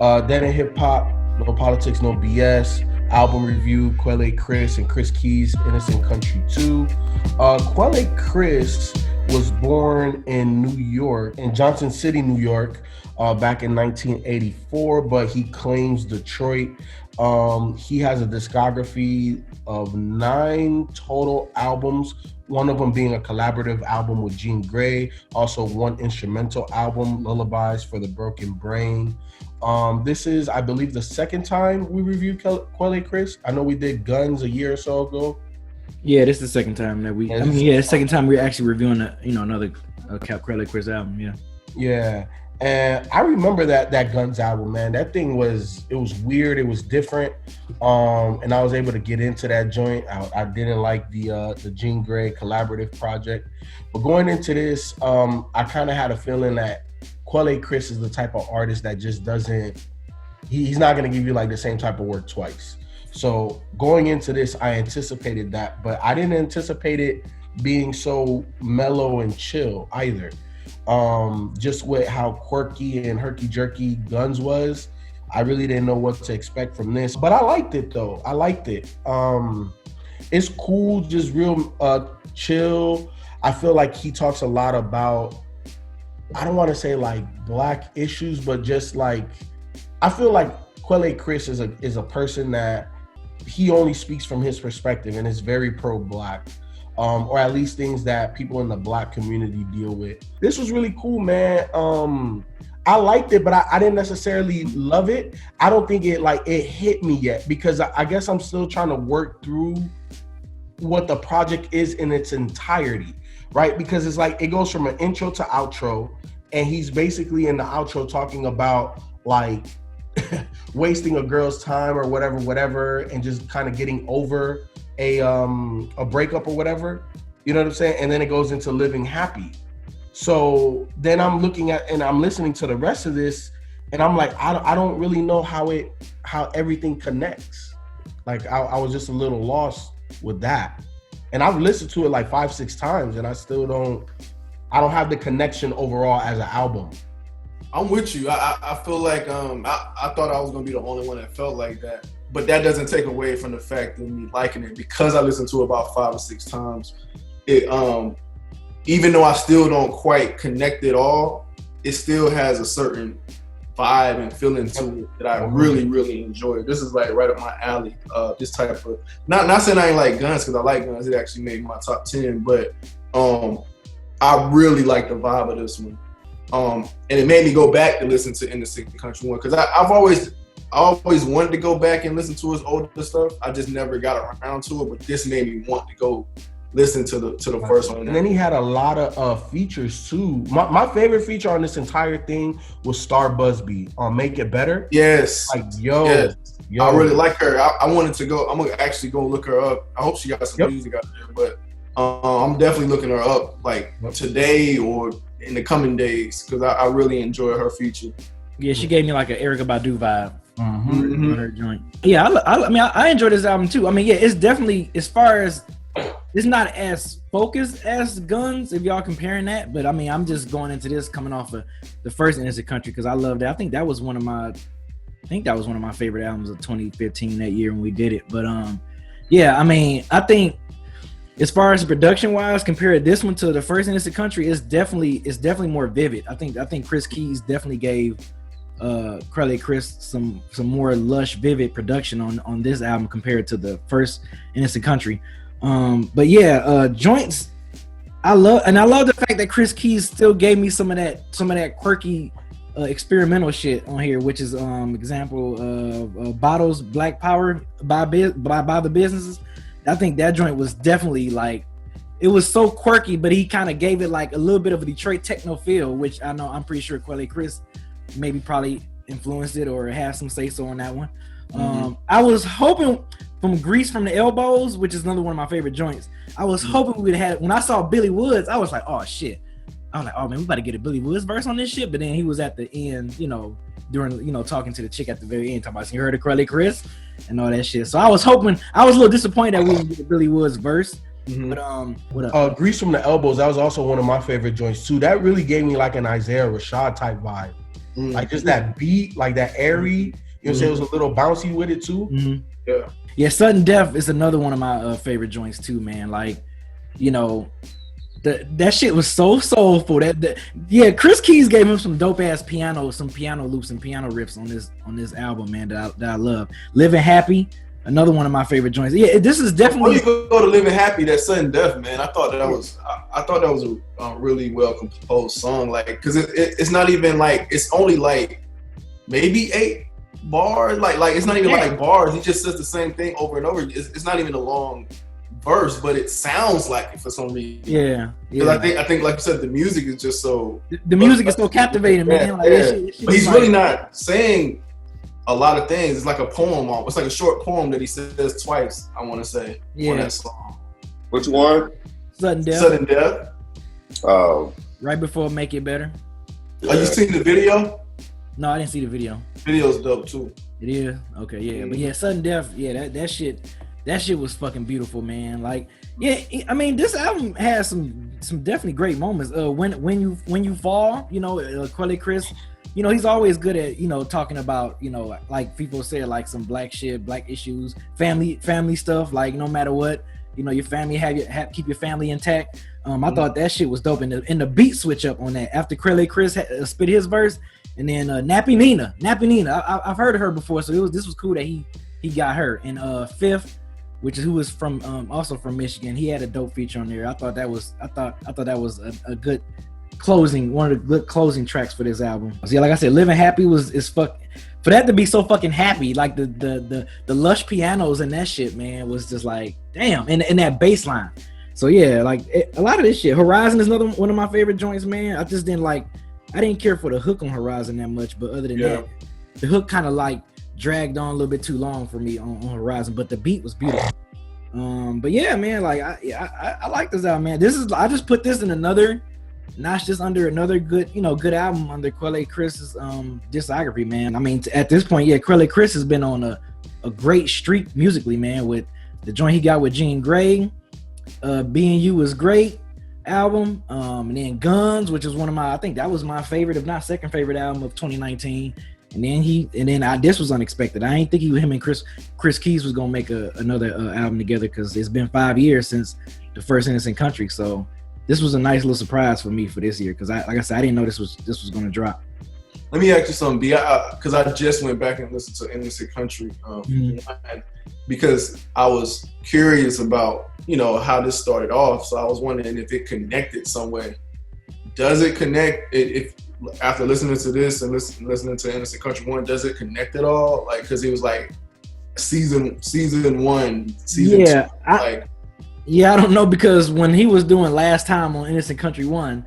Then in hip hop, No Politics, No BS. Album review, Quelle Chris and Chris Keys, Innocent Country 2. Quelle Chris was born in New York, in Johnson City, New York, back in 1984, but he claims Detroit. He has a discography of 9 total albums, one of them being a collaborative album with Jean Grey, also 1 instrumental album, Lullabies for the Broken Brain. This is, I believe, the second time we reviewed Quelle Chris. I know we did Guns a year or so ago. Yeah, this is the second time that we. The second time we're actually reviewing another Quelle Chris album. Yeah. Yeah, and I remember that Guns album, man. That thing was weird. It was different. And I was able to get into that joint. I didn't like the Jean Grey collaborative project, but going into this, I kind of had a feeling that Quelle Chris is the type of artist that just doesn't. He's not going to give you like the same type of work twice. So going into this, I anticipated that, but I didn't anticipate it being so mellow and chill either. Just with how quirky and herky-jerky Guns was, I really didn't know what to expect from this. But I liked it, though. I liked it. It's cool, just real chill. I feel like he talks a lot about, I don't want to say like black issues, but just like, I feel like Quelle Chris is a person that he only speaks from his perspective and is very pro-black, or at least things that people in the black community deal with. This was really cool, man. I liked it, but I didn't necessarily love it. I don't think it hit me yet, because I guess I'm still trying to work through what the project is in its entirety, right? Because it's like it goes from an intro to outro, and he's basically in the outro talking about like wasting a girl's time or whatever, and just kind of getting over a breakup or whatever, you know what I'm saying? And then it goes into living happy. So then I'm looking at and I'm listening to the rest of this, and I'm like, I don't really know how everything connects. Like I was just a little lost with that, and I've listened to it like 5-6 times, and I don't have the connection overall as an album. I'm with you. I feel like I thought I was gonna be the only one that felt like that, but that doesn't take away from the fact of me liking it, because I listened to it about 5 or 6 times. It even though I still don't quite connect it all, it still has a certain vibe and feeling to it that I really, really enjoy. This is like right up my alley. This type of not saying I ain't like Guns, because I like Guns. It actually made my top 10, but I really like the vibe of this one. And it made me go back to listen to Innocent Country 1, because I always wanted to go back and listen to his older stuff. I just never got around to it, but this made me want to go listen to the first one. And then he had a lot of features too. My favorite feature on this entire thing was Star Busby on Make It Better. Yes. Like, yo. I really like her. I wanted to go. I'm gonna actually go look her up. I hope she got some music out there, but I'm definitely looking her up like today or in the coming days, because I really enjoy her feature. Yeah, she gave me like an Erykah Badu vibe on her joint. Yeah, I enjoyed this album too. I mean, yeah, it's definitely, as far as, it's not as focused as Guns, if y'all comparing that, but I mean, I'm just going into this coming off of the first Innocent Country, because I loved it. I think that was one of my favorite albums of 2015 that year when we did it. But yeah, I mean, I think as far as production wise, compared this one to the first Innocent Country, it's definitely more vivid. I think Chris Keys definitely gave Quelle Chris some more lush, vivid production on this album compared to the first Innocent Country. But yeah, joints, I love the fact that Chris Keys still gave me some of that quirky experimental shit on here, which is example of Bottles Black Power by the Businesses. I think that joint was definitely like, it was so quirky, but he kind of gave it like a little bit of a Detroit techno feel, which I'm pretty sure Quelle Chris maybe probably influenced it or have some say so on that one. I was hoping from Grease from the Elbows, which is another one of my favorite joints, I was hoping we'd have, when I saw Billy Woods, I was like, oh shit. I was like, oh man, we about to get a Billy Woods verse on this shit. But then he was at the end, during, talking to the chick at the very end, talking about, you heard of Quelle Chris and all that shit. So I was a little disappointed that we didn't get a Billy Woods verse. But what up? Grease from the Elbows, that was also one of my favorite joints too. That really gave me like an Isaiah Rashad type vibe. Like just that beat, like that airy. You know what I'm saying? It was a little bouncy with it too. Yeah. Yeah, Sudden Death is another one of my favorite joints too, man. Like, you know, that shit was so soulful. Yeah, Chris Keys gave him some dope ass piano, some piano loops and piano riffs on this album, man. That I love. Living Happy, another one of my favorite joints. Yeah, this is definitely. Before you go to Living Happy, that Sudden Death, man. I thought that was a really well composed song. Like, because it's not even like, it's only like maybe 8 bars. Like it's not even like bars. He just says the same thing over and over. It's not even a long verse, but it sounds like it for some reason. Yeah. Because I think like you said, the music is just so. The music is so captivating, man. Like, shit but he's really not saying a lot of things. It's like a poem. It's like a short poem that he says twice, I want to say, on that song. Which one? Sudden Death. Sudden Death. Oh. Right before Make It Better. Yeah. Are you seeing the video? No, I didn't see the video. Video's dope too. It is? Okay, yeah. But yeah, Sudden Death, yeah, that shit was fucking beautiful, man. Like, yeah, I mean, this album has some definitely great moments. When you fall, you know, Quelle Chris, you know, he's always good at, you know, talking about, you know, like people say, like some black shit, black issues, family stuff. Like, no matter what, you know, your family keep your family intact. I thought that shit was dope, and the beat switch up on that after Quelle Chris spit his verse, and then Nappy Nina, I've heard of her before, so this was cool that he got her. And Fifth, who was from also from Michigan, he had a dope feature on there. I thought that was a good closing, one of the good closing tracks for this album. So yeah, like I said, Living Happy is fuck. For that to be so fucking happy, like the lush pianos and that shit, man, was just like damn, and that bass line. So yeah, like a lot of this shit. Horizon is another one of my favorite joints, man. I didn't care for the hook on Horizon that much, but other than that, the hook kind of like dragged on a little bit too long for me on Horizon, but the beat was beautiful. But yeah, man, like I like this album, man. I just put this in another notch, just under another good album under Quelle Chris's discography, man. I mean, at this point, yeah, Quelle Chris has been on a great streak musically, man, with the joint he got with Jean Grey. Being You was great album, and then Guns, which is I think that was my favorite, if not second favorite album of 2019. And then this was unexpected. I didn't think him and Chris Keys was gonna make another album together, because it's been 5 years since the first Innocent Country. So this was a nice little surprise for me for this year, because like I said, I didn't know this was gonna drop. Let me ask you something, B, because I just went back and listened to Innocent Country, because I was curious about, you know, how this started off. So I was wondering if it connected some way. Does it connect? If after listening to this and listening to Innocent Country 1, does it connect at all? Like, because it was like season 1, season 2. I don't know, because when he was doing Last Time on Innocent Country 1,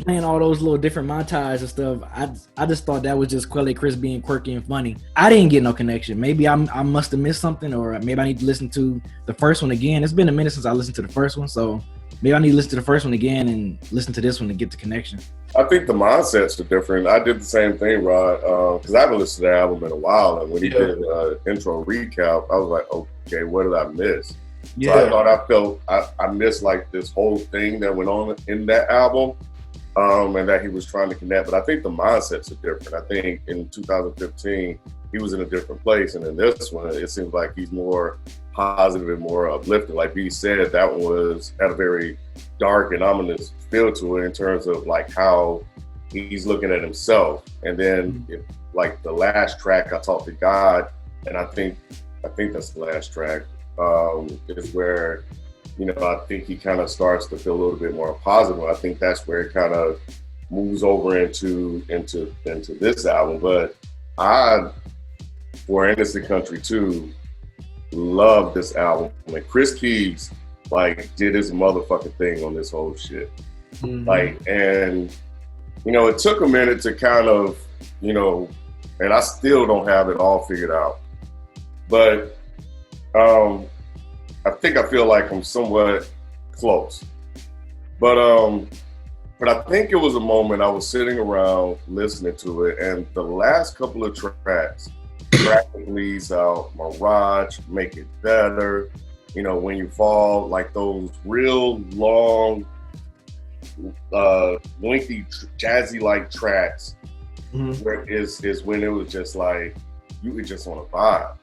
playing all those little different montages and stuff, I just thought that was just Quelle Chris being quirky and funny. I didn't get no connection. Maybe I must have missed something, or maybe I need to listen to the first one again. It's been a minute since I listened to the first one, so maybe I need to listen to the first one again and listen to this one to get the connection. I think the mindsets are different. I did the same thing, Rod, because I haven't listened to the album in a while, and when he did an intro recap, I was like, okay, what did I miss? Yeah. So I thought I missed like this whole thing that went on in that album. And that he was trying to connect. But I think the mindsets are different. I think in 2015, he was in a different place. And in this one, it seems like he's more positive and more uplifting. Like B said, that one had a very dark and ominous feel to it in terms of like how he's looking at himself. And then like the last track, I Talk to God, and I think that's the last track, is where, you know, I think he kind of starts to feel a little bit more positive. I think that's where it kind of moves over into this album. But for Innocent Country 2, love this album. And Chris Keys, like, did his motherfucking thing on this whole shit. Like, and, you know, it took a minute to kind of, you know, and I still don't have it all figured out. But, I feel like I'm somewhat close. But I think it was a moment I was sitting around listening to it, and the last couple of tracks, Practically's out, Mirage, Make It Better, you know, When You Fall, like those real long, lengthy, jazzy-like tracks where is when it was just like you could just want to vibe.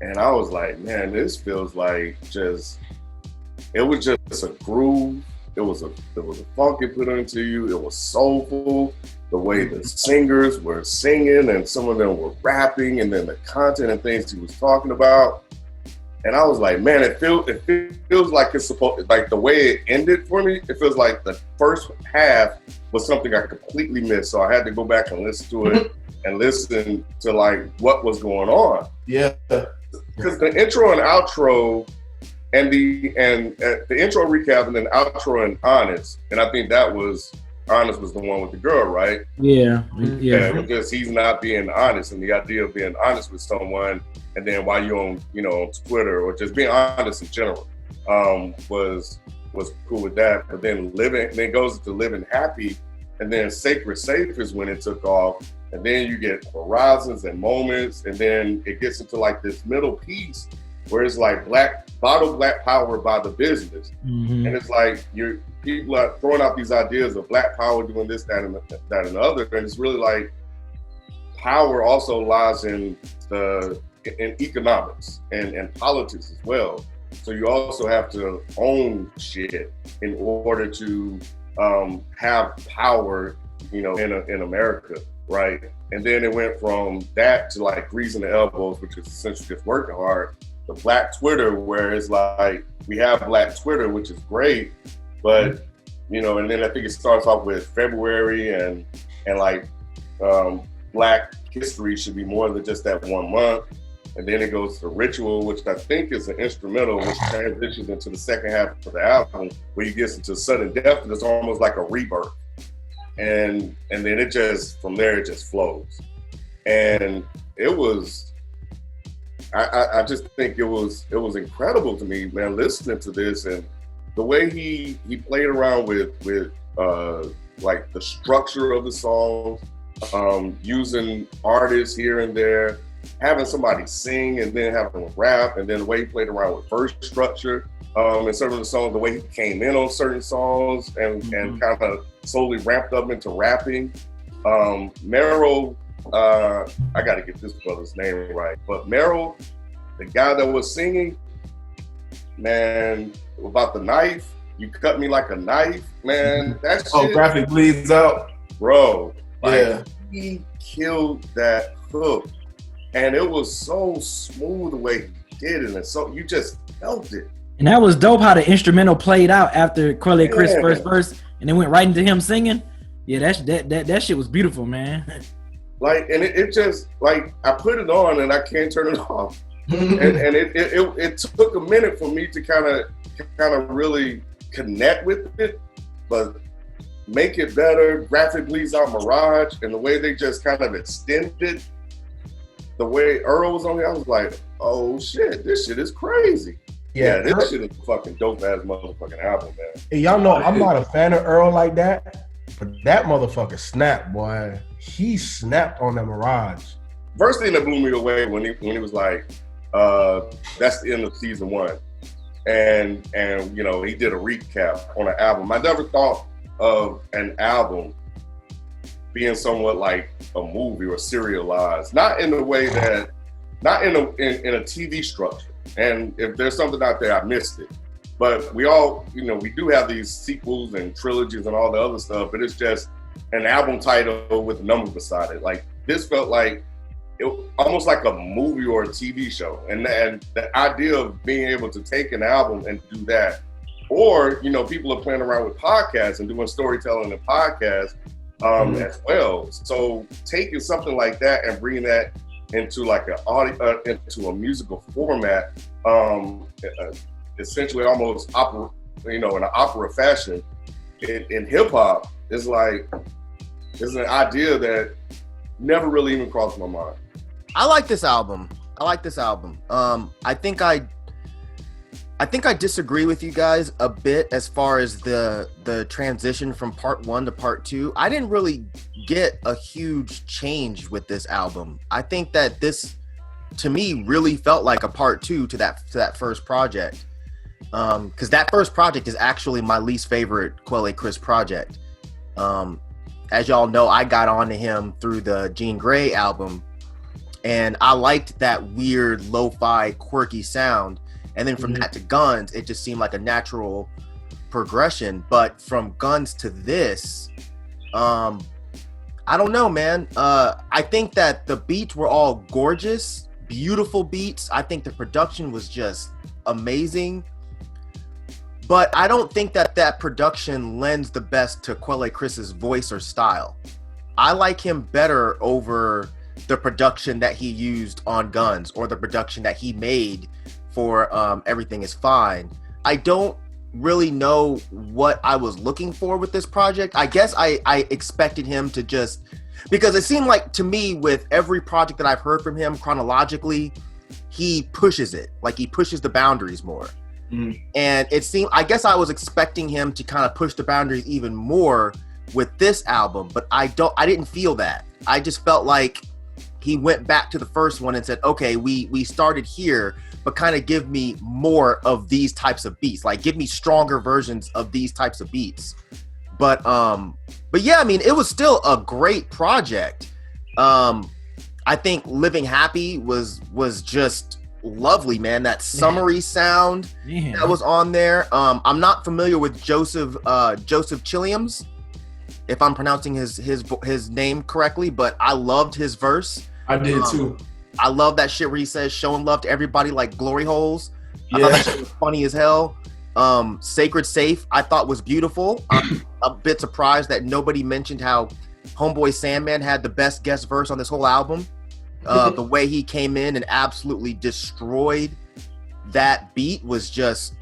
And I was like, man, this feels like it was just a groove. It was a funk it put into you. It was soulful. The way the singers were singing and some of them were rapping, and then the content and things he was talking about. And I was like, man, it feels like it's supposed, like the way it ended for me, it feels like the first half was something I completely missed. So I had to go back and listen to it and listen to like what was going on. Yeah. Because the intro and outro and the intro recap and then outro and Honest, and I think that was Honest was the one with the girl, right? Yeah. It was just he's not being honest, and the idea of being honest with someone, and then while you're on, on Twitter or just being honest in general, was cool with that. But then then goes into Living Happy, and then Sacred Safe is when it took off, and then you get Horizons and Moments, and then it gets into like this middle piece where it's like black power by the business, and it's like people are throwing out these ideas of black power doing this, that, and the other, and it's really like power also lies in economics and politics as well. So you also have to own shit in order to have power, in America, right? And then it went from that to like greasing the elbows, which is essentially just working hard. The Black Twitter, where it's like we have Black Twitter, which is great, but and then I think it starts off with February and like Black history should be more than just that 1 month, and then it goes to Ritual, which I think is an instrumental, which transitions into the second half of the album, where you get into Sudden Death, and it's almost like a rebirth, and then it just from there it just flows, and it was. I just think it was incredible to me, man, listening to this and the way he played around with like the structure of the songs, using artists here and there, having somebody sing and then having a rap, and then the way he played around with verse structure, and certain of the songs, the way he came in on certain songs and kind of slowly ramped up into rapping. Merrill, I got to get this brother's name right, but Merrill, the guy that was singing, man, about the knife, you cut me like a knife, man. That shit. Oh, graphic bleeds out, bro. Yeah, he killed that hook, and it was so smooth the way he did it, and so you just felt it. And that was dope how the instrumental played out after Quelle Chris first verse, and it went right into him singing. Yeah, that shit was beautiful, man. Like, and it just like I put it on and I can't turn it off, and it took a minute for me to kind of really connect with it, but make it better. Graphic bleeds out Mirage, and the way they just kind of extended the way Earl was on here, I was like, oh shit, this shit is crazy. Yeah, this shit is a fucking dope ass motherfucking album, man. Hey, y'all know I'm not a fan of Earl like that, but that motherfucker snapped, boy. He snapped on that Mirage. First thing that blew me away when he was like, that's the end of season 1. And he did a recap on an album. I never thought of an album being somewhat like a movie or serialized. Not in the way that, not in a TV structure. And if there's something out there, I missed it. But we all, we do have these sequels and trilogies and all the other stuff, but it's just an album title with a number beside it. Like, this felt like almost like a movie or a TV show. And the idea of being able to take an album and do that, or, people are playing around with podcasts and doing storytelling and podcasts as well. So taking something like that and bringing that into like into a musical format, essentially almost opera, in an opera fashion in hip hop is an idea that never really even crossed my mind. I like this album. I think I disagree with you guys a bit as far as the transition from part 1 to part 2. I didn't really get a huge change with this album. I think that this, to me, really felt like a part 2 to that first project. Because that first project is actually my least favorite Quelle Chris project. as y'all know, I got onto him through the Jean Grey album, and I liked that weird lo-fi quirky sound. And then from that to Guns, it just seemed like a natural progression. But from Guns to this, I don't know, man. I think that the beats were all gorgeous, beautiful beats. I think the production was just amazing. But I don't think that production lends the best to Quelle Chris's voice or style. I like him better over the production that he used on Guns or the production that he made for Everything Is Fine. I don't really know what I was looking for with this project. I guess I expected him to just, because it seemed like to me with every project that I've heard from him chronologically, he pushes it, like he pushes the boundaries more. And it seemed, I guess I was expecting him to kind of push the boundaries even more with this album, but I didn't feel that. I just felt like he went back to the first one and said, okay, we started here, but kind of give me more of these types of beats, like give me stronger versions of these types of beats. But yeah, I mean, it was still a great project. I think Living Happy was just lovely, man. That summery sound that was on there. I'm not familiar with Joseph Chilliams, if I'm pronouncing his name correctly, but I loved his verse. I did too. I love that shit where he says showing love to everybody like glory holes. I thought that shit was funny as hell. Sacred Safe I thought was beautiful. I'm a bit surprised that nobody mentioned how Homeboy Sandman had the best guest verse on this whole album. The way he came in and absolutely destroyed that beat was just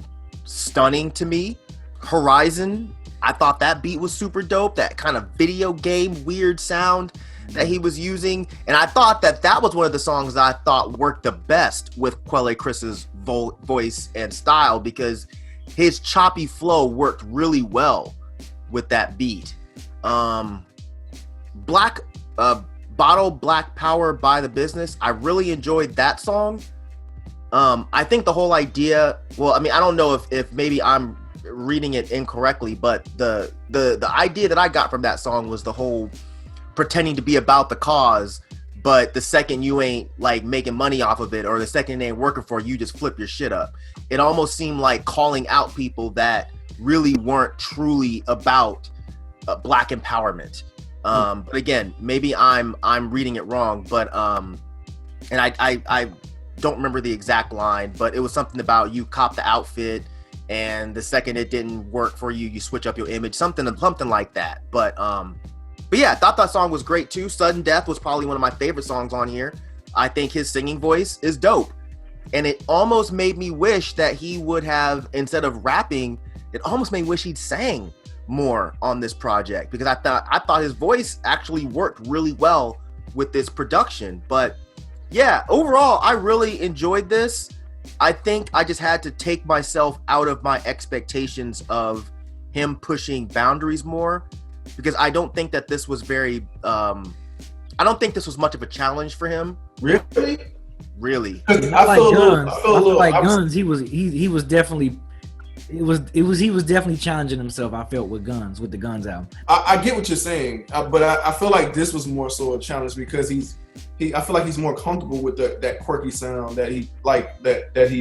stunning to me. Horizon, I thought that beat was super dope. That kind of video game weird sound that he was using. And I thought that was one of the songs that I thought worked the best with Quelle Chris's voice and style, because his choppy flow worked really well with that beat. Bottle Black Power by The Business, I really enjoyed that song. I think the whole idea, well, I mean, I don't know if maybe I'm reading it incorrectly, but the idea that I got from that song was the whole pretending to be about the cause, but the second you ain't like making money off of it, or the second it ain't working for you, just flip your shit up. It almost seemed like calling out people that really weren't truly about Black empowerment. But again, maybe I'm reading it wrong, but and I don't remember the exact line, but it was something about you cop the outfit, and the second it didn't work for you, you switch up your image, something like that. But yeah, I thought that song was great too. Sudden Death was probably one of my favorite songs on here. I think his singing voice is dope, and it almost made me wish that he would have, instead of rapping, it almost made me wish he'd sang more on this project, because I thought his voice actually worked really well with this production. But yeah, overall, I really enjoyed this. I think I just had to take myself out of my expectations of him pushing boundaries more, because I don't think that this was very I don't think this was much of a challenge for him. Really? I feel like Guns, he was definitely he was definitely challenging himself, I felt, with the Guns album. I get what you're saying, but I feel like this was more so a challenge because I feel like he's more comfortable with that quirky sound that he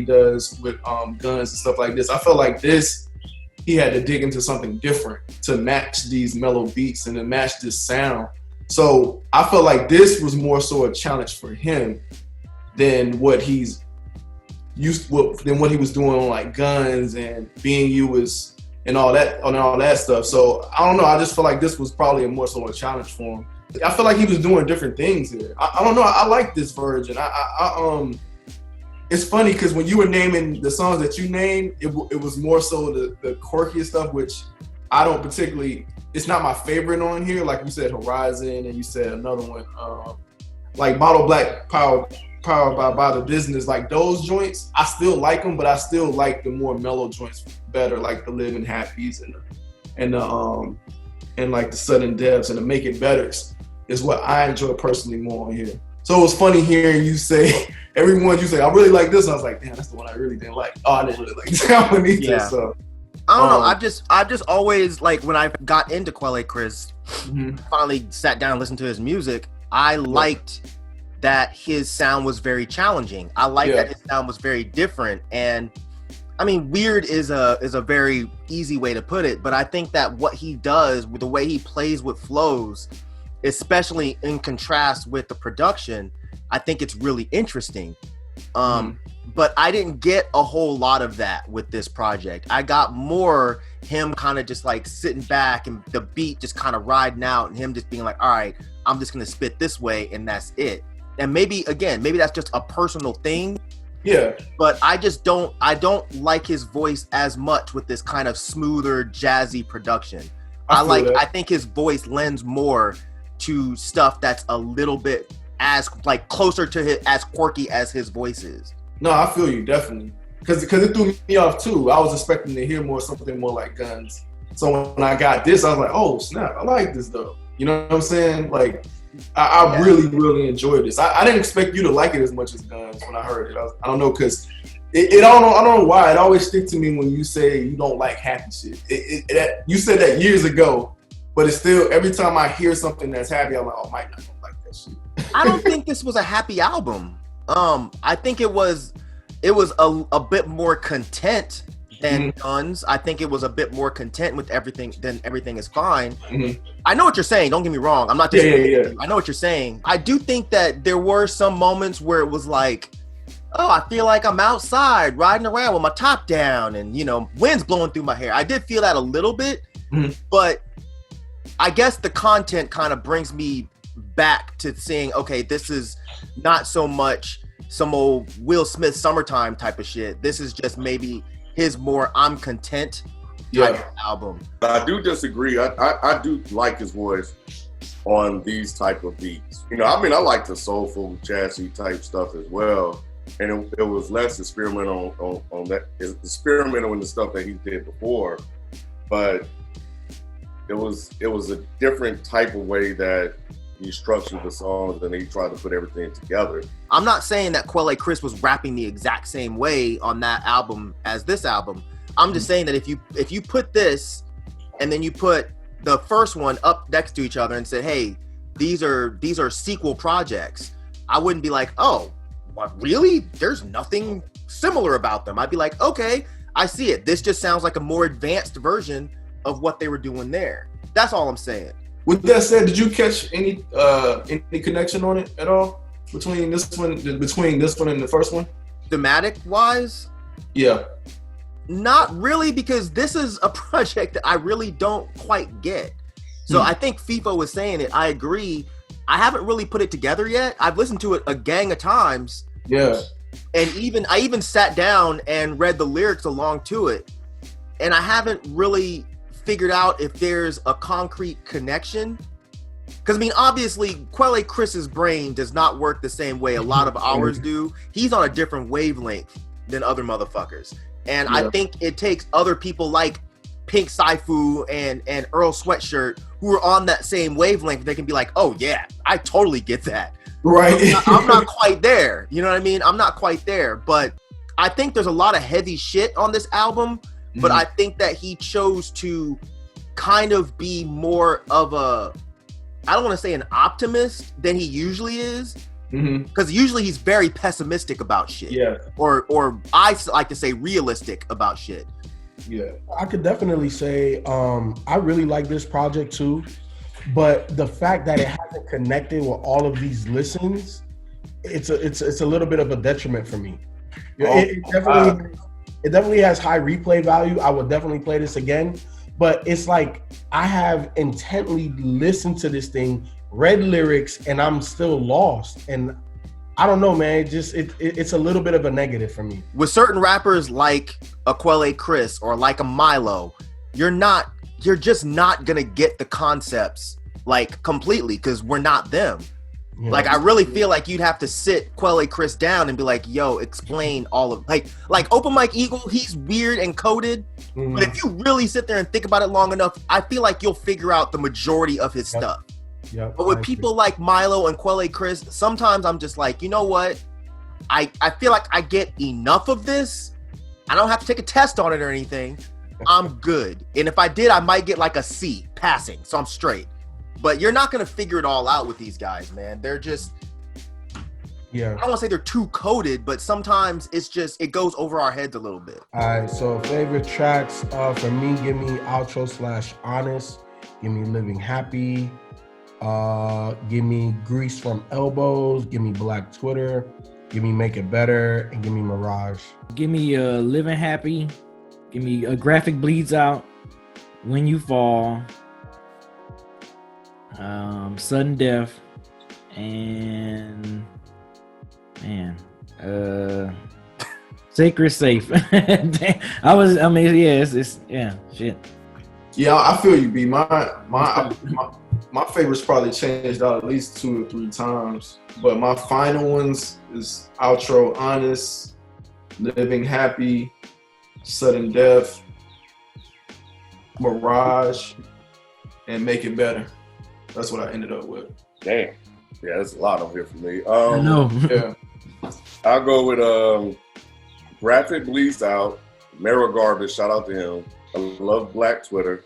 does with Guns and stuff like this. I feel like this, he had to dig into something different to match these mellow beats and to match this sound. So I felt like this was more so a challenge for him than what he was doing on like Guns and Being You was and all that stuff. So I don't know. I just feel like this was probably more so a challenge for him. I feel like he was doing different things here. I don't know. I like this version. It's funny because when you were naming the songs that you named, it was more so the quirkiest stuff, which I don't particularly. It's not my favorite on here. Like you said, Horizon, and you said another one, like Bottle Black Power by The Business. Like those joints, I still like them, but I still like the more mellow joints better, like the Living Happies and like the Sudden Deaths and the Make It Betters is what I enjoy personally more on here. So it was funny hearing you say, everyone you say, I really like this. And I was like, damn, that's the one I really didn't like. Oh, I didn't really like that one either. Yeah. So I don't know. I've just always, like, when I got into Quelle Chris, finally sat down and listened to his music, I liked that his sound was very challenging. I liked that his sound was very different. And I mean, weird is a very easy way to put it, but I think that what he does with the way he plays with flows, especially in contrast with the production, I think it's really interesting. But I didn't get a whole lot of that with this project. I got more him kind of just like sitting back and the beat just kind of riding out and him just being like, all right, I'm just going to spit this way and that's it. And maybe that's just a personal thing. Yeah. But I don't like his voice as much with this kind of smoother, jazzy production. I think his voice lends more to stuff that's a little bit as like closer to as quirky as his voice is. No, I feel you, definitely. Because it threw me off, too. I was expecting to hear something more like Guns. So when I got this, I was like, oh, snap, I like this, though. You know what I'm saying? Like, I really, really enjoyed this. I didn't expect you to like it as much as Guns when I heard it. I don't know, because I don't know why. It always sticks to me when you say you don't like happy shit. You said that years ago, but it's still, every time I hear something that's happy, I'm like, oh, Myke, I don't like that shit. I don't think this was a happy album. I think it was a bit more content than Guns. I think it was a bit more content with everything than Everything Is Fine. I know what you're saying. Don't get me wrong. I'm not just I know what you're saying. I do think that there were some moments where it was like, oh, I feel like I'm outside riding around with my top down and, you know, wind's blowing through my hair. I did feel that a little bit, but I guess the content kind of brings me back to saying, okay, this is not so much some old Will Smith Summertime type of shit. This is just maybe his more I'm content type of album. I do disagree. I do like his voice on these type of beats. You know, I mean, I like the soulful, jazzy type stuff as well. And it was less experimental on that, experimental in the stuff that he did before. But it was a different type of way that he structured the songs and he tried to put everything together. I'm not saying that Quelle Chris was rapping the exact same way on that album as this album. I'm just saying that if you put this and then you put the first one up next to each other and said, hey, these are sequel projects, I wouldn't be like, oh, what, really? There's nothing similar about them. I'd be like, okay, I see it. This just sounds like a more advanced version of what they were doing there. That's all I'm saying. With that said, did you catch any connection on it at all between this one and the first one? Thematic wise? Yeah. Not really, because this is a project that I really don't quite get. So I think Feefo was saying it. I agree. I haven't really put it together yet. I've listened to it a gang of times. Yeah. And I even sat down and read the lyrics along to it. And I haven't really figured out if there's a concrete connection. Because, I mean, obviously, Quelle Chris's brain does not work the same way a lot of ours do. He's on a different wavelength than other motherfuckers. And I think it takes other people like Pink Saifu and Earl Sweatshirt who are on that same wavelength. They can be like, oh, yeah, I totally get that. Right. I'm not quite there. You know what I mean? I'm not quite there. But I think there's a lot of heavy shit on this album. But I think that he chose to kind of be more of a, I don't want to say an optimist than he usually is. Because usually he's very pessimistic about shit. Yeah. Or I like to say realistic about shit. Yeah. I could definitely say I really like this project too. But the fact that it hasn't connected with all of these listens, it's a little bit of a detriment for me. It definitely has high replay value. I would definitely play this again. But it's like I have intently listened to this thing, read lyrics, and I'm still lost. And I don't know, man. It's a little bit of a negative for me. With certain rappers like a Quelle Chris or like a Milo, you're just not gonna get the concepts like completely because we're not them. Yeah. Like, I really feel like you'd have to sit Quelle Chris down and be like, yo, explain all of, like Open Mike Eagle, he's weird and coded, but if you really sit there and think about it long enough, I feel like you'll figure out the majority of his stuff. But with people like Milo and Quelle Chris, sometimes I'm just like, you know what? I feel like I get enough of this. I don't have to take a test on it or anything, I'm good. And if I did, I might get like a C, passing, so I'm straight. But you're not gonna figure it all out with these guys, man. They're just, I don't want to say they're too coded, but sometimes it's just, it goes over our heads a little bit. All right, so favorite tracks for me, give me Outro/Honest, give me Living Happy, give me Grease from Elbows, give me Black Twitter, give me Make It Better, and give me Mirage. Give me Living Happy, give me Graphic Bleeds Out, When You Fall, Sudden Death, and Sacred Safe. Shit. Yeah, I feel you, B. My favorites probably changed out at least 2 or 3 times, but my final ones is Outro, Honest, Living Happy, Sudden Death, Mirage, and Make It Better. That's what I ended up with. Damn. Yeah, there's a lot on here for me. I know. Yeah. I'll go with Graphic Bleeds Out, Merrill Garbus, shout out to him. I love Black Twitter.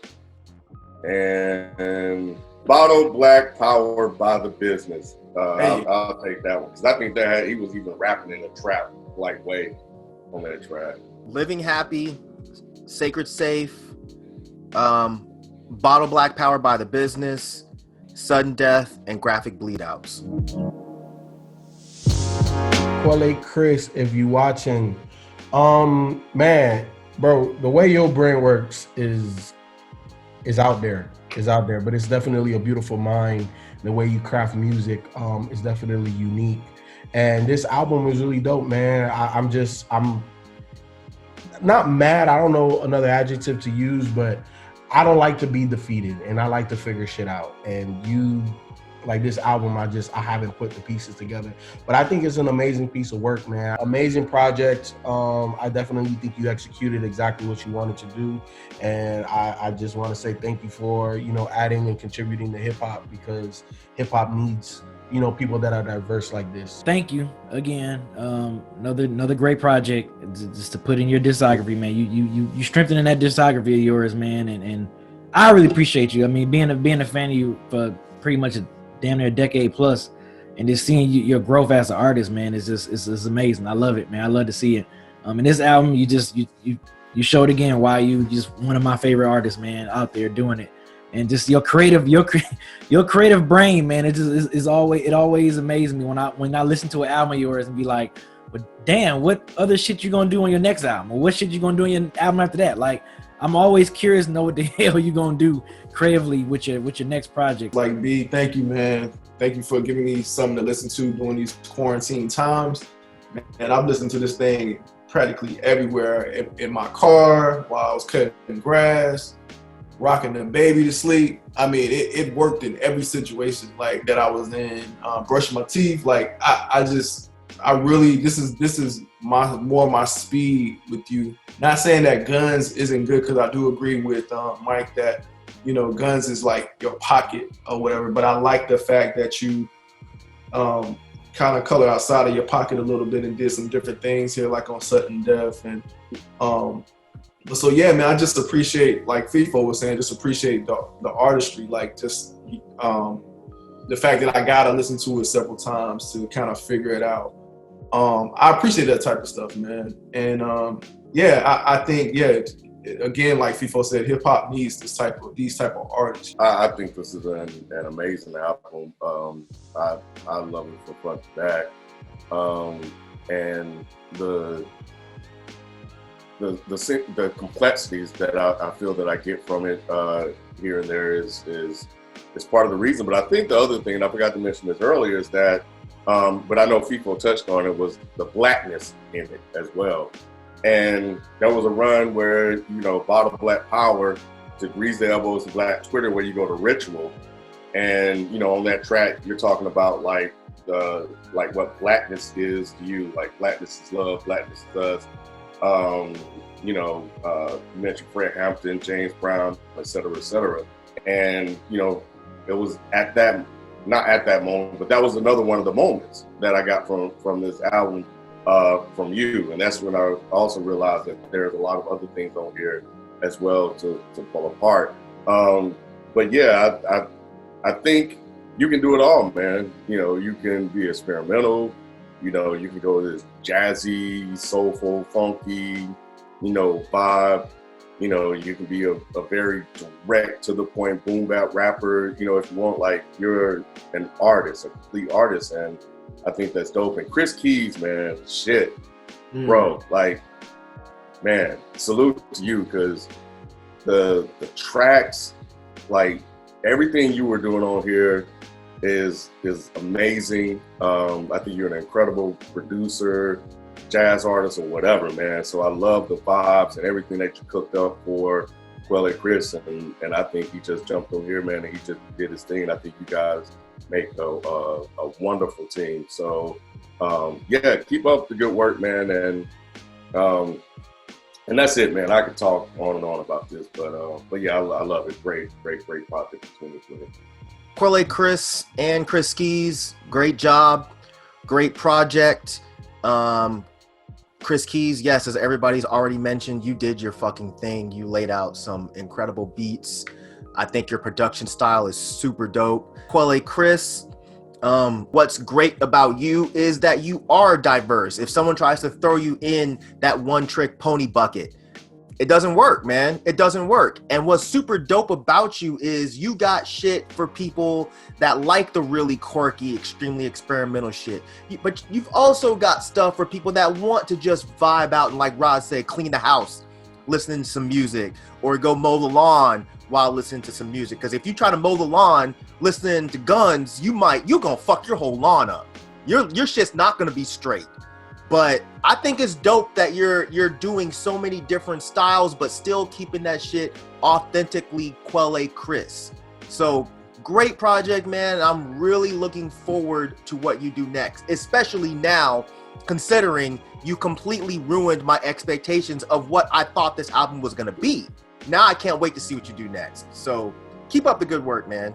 And Bottle Black Power by the Business. I'll take that one. Because I think that he was even rapping in a trap like way on that track. Living Happy, Sacred Safe, Bottle Black Power by the Business, Sudden Death, and Graphic Bleed Outs. Quelle Chris, if you watching, man, bro, the way your brain works is out there. But it's definitely a beautiful mind. The way you craft music is definitely unique. And this album is really dope, man. I'm not mad. I don't know another adjective to use, but I don't like to be defeated, and I like to figure shit out. And you, like this album, I haven't put the pieces together, but I think it's an amazing piece of work, man. Amazing project. I definitely think you executed exactly what you wanted to do, and I just want to say thank you for adding and contributing to hip hop, because hip hop needs people that are diverse like this. Thank you again. Another great project just to put in your discography, man. You strengthening that discography of yours, man, and I really appreciate you. I mean, being a fan of you for pretty much damn near a decade plus, and just seeing your growth as an artist, man, is just amazing. I love it, man. I love to see it. In this album, you showed again why you just one of my favorite artists, man, out there doing it. And just your creative brain, man. It always amazes me when I listen to an album of yours and be like, "But damn, what other shit you gonna do on your next album? Or what shit you gonna do on your album after that?" Like, I'm always curious to know what the hell you gonna do creatively with your next project. Like, B, thank you, man. Thank you for giving me something to listen to during these quarantine times. And I've listened to this thing practically everywhere, in my car, while I was cutting grass, rocking the baby to sleep. I mean, it worked in every situation like that I was in. Brushing my teeth, like I really, this is more my speed with you. Not saying that Guns isn't good, because I do agree with Myke that Guns is like your pocket or whatever. But I like the fact that you kind of color outside of your pocket a little bit and did some different things here, like on Sudden Death. And so yeah, man, I just appreciate, like Feefo was saying, just appreciate the artistry, like just the fact that I gotta listen to it several times to kind of figure it out. I appreciate that type of stuff, man. And I think, again, like Feefo said, hip hop needs these type of artists. I think this is an amazing album. I love it from front to back. And the complexities that I feel that I get from it here and there is part of the reason. But I think the other thing, and I forgot to mention this earlier, is that but I know Feefo touched on it, was the blackness in it as well. And there was a run where, Bottle Black Power to Grease the Elbows to Black Twitter, where you go to Ritual. And, on that track, you're talking about like what blackness is to you. Like, blackness is love, blackness is us. You mentioned Fred Hampton, James Brown, et cetera, and it was not at that moment, but that was another one of the moments that I got from this album from you, and that's when I also realized that there's a lot of other things on here as well to fall apart. But yeah, I think you can do it all, man. You know, you can be experimental. You know, you can go this jazzy, soulful, funky, you know, vibe. You know, you can be a very direct, to the point, boom bap rapper. You know, if you want, like, you're an artist, a complete artist, and I think that's dope. And Chris Keys, man, shit, bro, like, man, salute to you, because the tracks, like, everything you were doing on here is amazing. I think you're an incredible producer, jazz artist, or whatever, man. So I love the vibes and everything that you cooked up for Quelle Chris, and I think he just jumped on here, man, and he just did his thing. I think you guys make a wonderful team. So yeah, keep up the good work, man, and that's it, man. I could talk on and on about this, but yeah, I love it. Great project between the two. Quelle Chris and Chris Keys, great job, great project. Chris Keys, yes, as everybody's already mentioned, you did your fucking thing. You laid out some incredible beats. I think your production style is super dope. Quelle Chris, what's great about you is that you are diverse. If someone tries to throw you in that one-trick pony bucket, it doesn't work, man. It doesn't work. And what's super dope about you is you got shit for people that like the really quirky, extremely experimental shit. But you've also got stuff for people that want to just vibe out and, like Rod said, clean the house, listening to some music, or go mow the lawn while listening to some music. Because if you try to mow the lawn listening to Guns, you're gonna fuck your whole lawn up. Your shit's not gonna be straight. But I think it's dope that you're doing so many different styles, but still keeping that shit authentically Quelle Chris. So great project, man. I'm really looking forward to what you do next, especially now, considering you completely ruined my expectations of what I thought this album was gonna be. Now I can't wait to see what you do next. So keep up the good work, man.